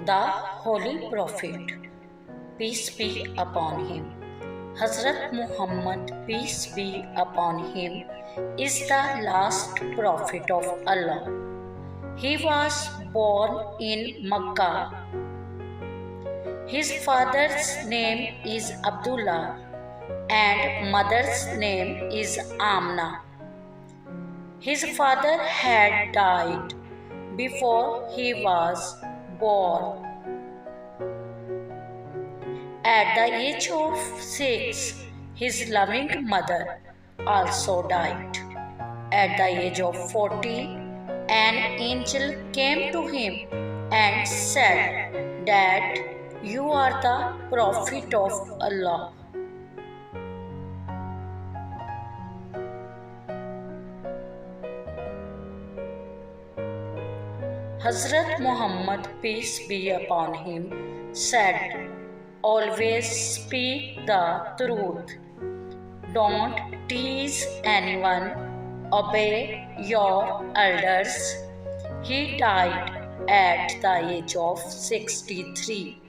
The Holy Prophet, peace be upon him, Hazrat Muhammad, peace be upon him, is the last prophet of Allah. He was born in Makkah. His father's name is Abdullah and mother's name is Amna. His father had died before he was born. At the age of 6, his loving mother also died. At the age of 40, an angel came to him and said that you are the prophet of Allah. Hazrat Muhammad, peace be upon him, said, always speak the truth. Don't tease anyone. Obey your elders. He died at the age of 63.